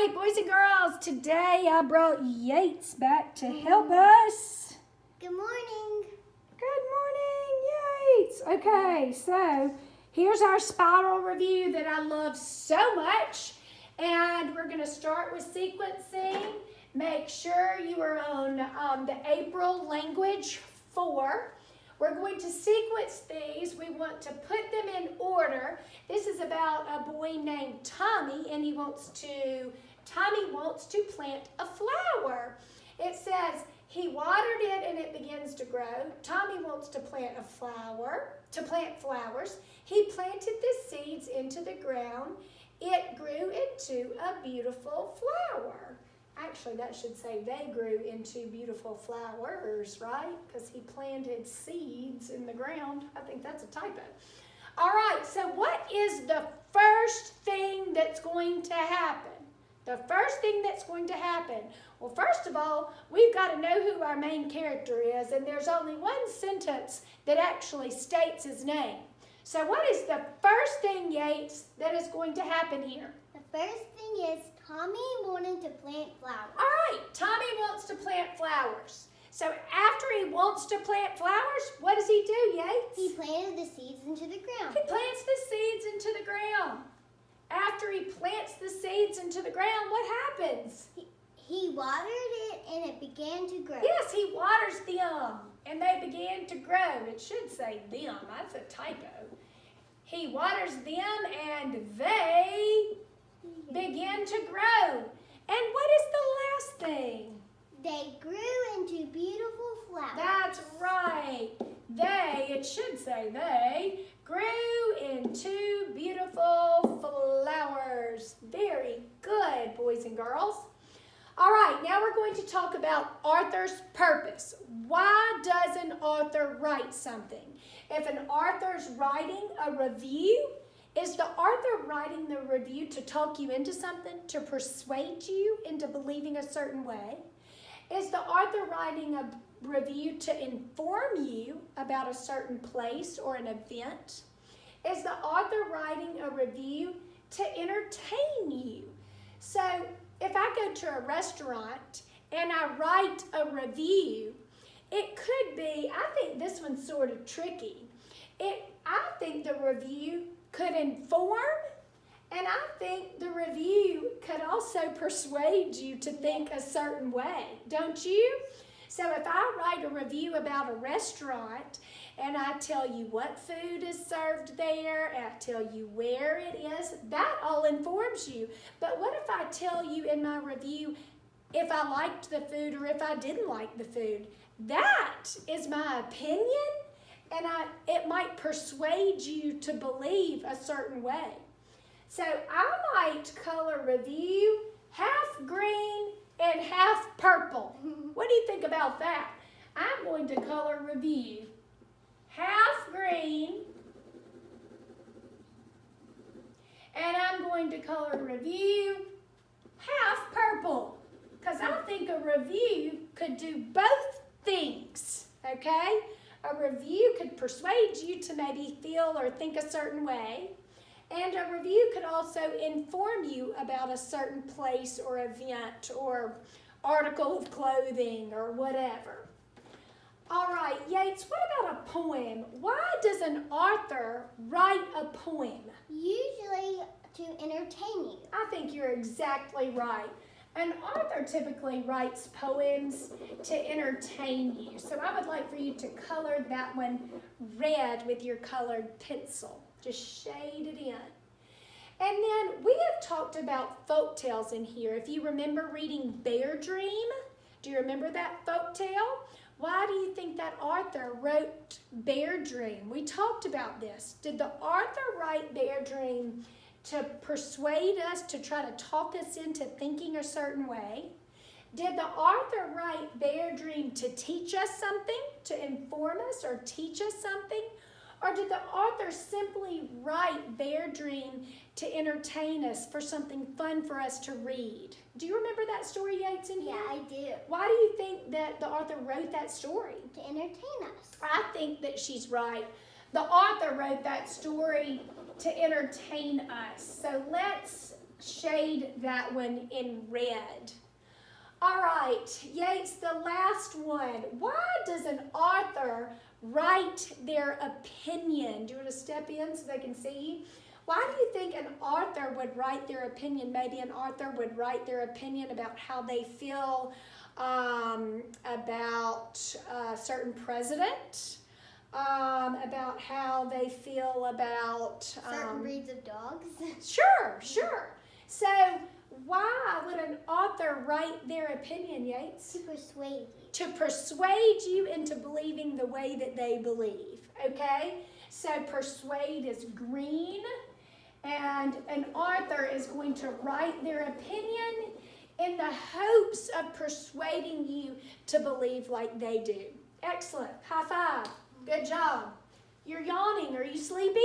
right, boys and girls, today I brought Yates back to help us. Good morning. Good morning, Yates. Okay, so here's our spiral review that I love so much. And we're going to start with sequencing. Make sure you are on the April language 4. We're going to sequence these. We want to put them in order. This is about a boy named Tommy, and Tommy wants to plant a flower. It says he watered it and it begins to grow. Tommy wants to plant flowers. He planted the seeds into the ground. It grew into a beautiful flower. Actually, that should say they grew into beautiful flowers, right? Because he planted seeds in the ground. I think that's a typo. All right, so what is the first thing that's going to happen? The first thing that's going to happen. Well, first of all, we've got to know who our main character is, and there's only one sentence that actually states his name. So what is the first thing, Yates, that is going to happen here? The first thing is Tommy wanted to plant flowers. All right, Tommy wants to plant flowers. So after he wants to plant flowers, what does he do, Yates? He planted the seeds into the ground. He plants the seeds into the ground. After he plants the seeds into the ground, what happens? He watered it and it began to grow. Yes, he waters them and they began to grow. It should say them. That's a typo. He waters them and they begin to grow. And what is the last thing? They grew into beautiful flowers. That's right. It should say they, grew into beautiful flowers. Very good, boys and girls. All right, now we're going to talk about Arthur's purpose. Why does an author write something? If an author's writing a review, is the author writing the review to talk you into something, to persuade you into believing a certain way? Is the author writing a review to inform you about a certain place or an event? Is the author writing a review to entertain you? So if I go to a restaurant and I write a review, it could be, I think this one's sort of tricky. I think the review could inform, and I think the review could also persuade you to think a certain way, don't you? So if I write a review about a restaurant and I tell you what food is served there, and I tell you where it is, that all informs you. But what if I tell you in my review if I liked the food or if I didn't like the food? That is my opinion, and it might persuade you to believe a certain way. So I might color review half green and half purple. What do you think about that? I'm going to color review half green, and I'm going to color review half purple, because I think a review could do both things, okay? A review could persuade you to maybe feel or think a certain way, and a review could also inform you about a certain place or event or article of clothing or whatever. All right, Yates, what about a poem? Why does an author write a poem? Usually to entertain you. I think you're exactly right. An author typically writes poems to entertain you. So I would like for you to color that one red with your colored pencil. Just shade it in. And then we have talked about folk tales in here. If you remember reading Bear Dream, do you remember that folk tale? Why do you think that author wrote Bear Dream? We talked about this. Did the author write Bear Dream to persuade us, to try to talk us into thinking a certain way? Did the author write Bear Dream to teach us something, to inform us or teach us something? Or did the author simply write Bear Dream to entertain us, for something fun for us to read? Do you remember that story, Yates, in here? Yeah, I do. Why do you think that the author wrote that story? To entertain us. I think that she's right. The author wrote that story to entertain us. So let's shade that one in red. All right, Yates, the last one. Why does an author write their opinion? Do you want to step in so they can see you? Why do you think an author would write their opinion? Maybe an author would write their opinion about how they feel about a certain president, about how they feel about Certain breeds of dogs. Sure. So why would an author write their opinion, Yates? To persuade you. To persuade you into believing the way that they believe, okay? So persuade is green, and an author is going to write their opinion in the hopes of persuading you to believe like they do. Excellent. High five. Good job. You're yawning. Are you sleepy?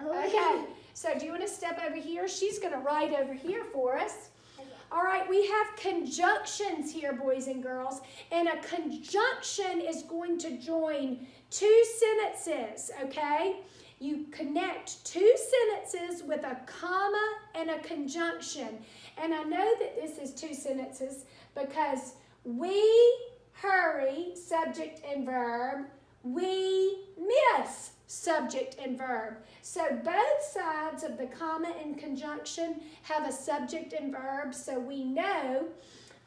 No. Okay. So do you want to step over here? She's going to write over here for us. Okay. All right, we have conjunctions here, boys and girls. And a conjunction is going to join two sentences, okay? You connect two sentences with a comma and a conjunction. And I know that this is two sentences because we hurry, subject and verb. We miss, subject and verb. So both sides of the comma and conjunction have a subject and verb, so we know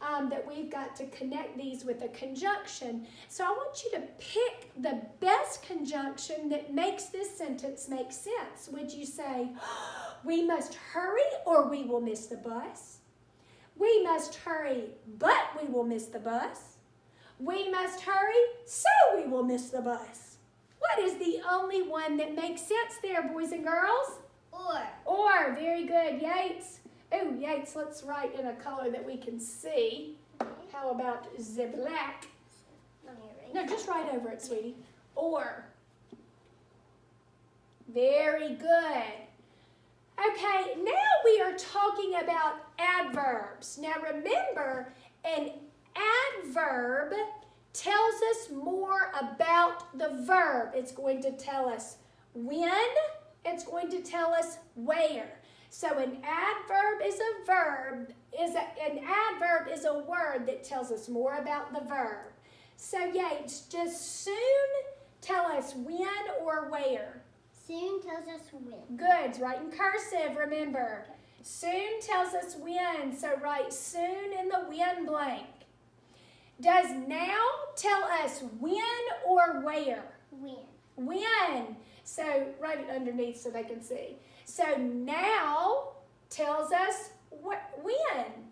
that we've got to connect these with a conjunction. So I want you to pick the best conjunction that makes this sentence make sense. Would you say, we must hurry or we will miss the bus? We must hurry, but we will miss the bus. We must hurry, so we will miss the bus. What is the only one that makes sense there, boys and girls? Or, very good, Yates. Oh, Yates, let's write in a color that we can see. How about the black? No, just write over it, sweetie. Or. Very good. Okay, now we are talking about adverbs. Now remember, an adverb tells us more about the verb. It's going to tell us when, it's going to tell us where. So an adverb is a verb, an adverb is a word that tells us more about the verb. So Yates, does soon tell us when or where? Soon tells us when. Good, it's right in cursive, remember. Okay. Soon tells us when, so write soon in the when blank. Does now tell us when or where? When. When. So write it underneath so they can see. So now tells us when.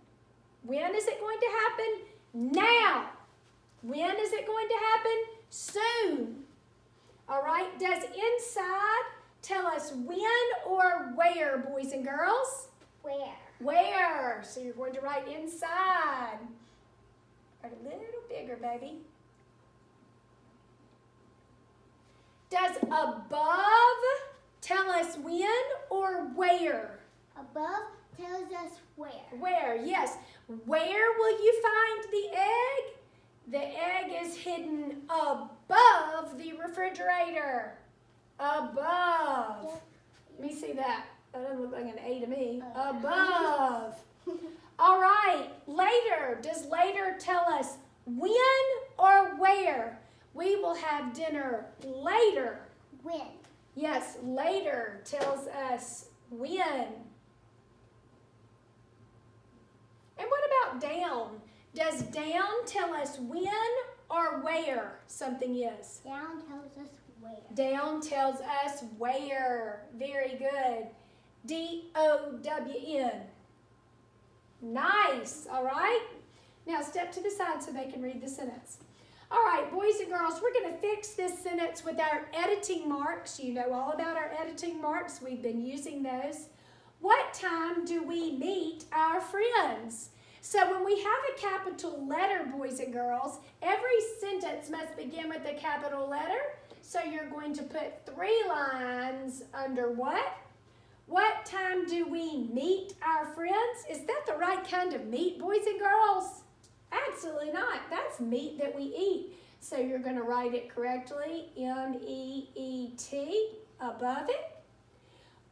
When is it going to happen? Now. When is it going to happen? Soon. All right. Does inside tell us when or where, boys and girls? Where. Where. So you're going to write inside. Write a little bigger, baby. Does above tell us when or where? Above tells us where. Where, yes. Where will you find the egg? The egg is hidden above the refrigerator. Above. Yep. Let me see that. That doesn't look like an A to me. Oh. Above. All right. Later. Does later tell us when or where? We will have dinner later. When. Yes, later tells us when. And what about down? Does down tell us when or where something is? Down tells us where. Down tells us where. Very good. D-O-W-N. Nice, all right? Now step to the side so they can read the sentence. All right, boys and girls, we're going to fix this sentence with our editing marks. You know all about our editing marks. We've been using those. What time do we meet our friends? So when we have a capital letter, boys and girls, every sentence must begin with a capital letter. So you're going to put 3 lines under what? What time do we meet our friends? Is that the right kind of meat, boys and girls? Absolutely not. That's meat that we eat. So you're going to write it correctly, M-E-E-T, above it.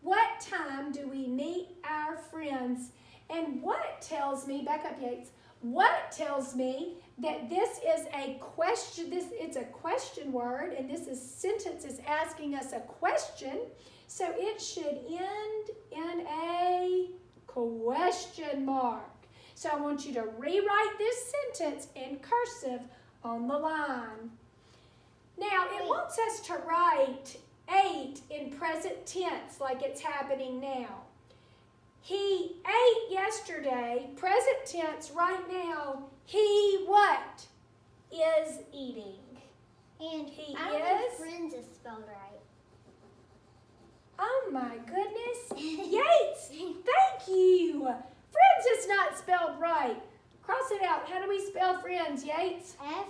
What time do we meet our friends? And what tells me, back up Yates, what tells me that this is a question, it's a question word, and this sentence is asking us a question, so it should end in a question mark. So I want you to rewrite this sentence in cursive on the line. Now, it wants us to write ate in present tense like it's happening now. He ate yesterday, present tense right now. He what? Is eating. And He I don't think is? friends is spelled right. Oh my goodness. Yates, thank you. Friends is not spelled right. Cross it out. How do we spell friends, Yates? Friends.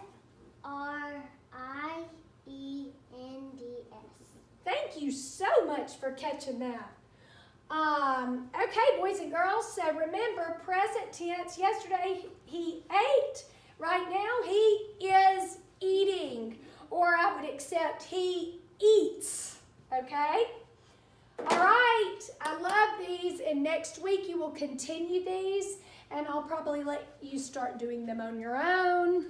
Thank you so much for catching that. Okay, boys and girls, so remember present tense. Yesterday he ate. Right now he is eating. Or I would accept he eats. Okay? All right, I love these, and next week you will continue these, and I'll probably let you start doing them on your own.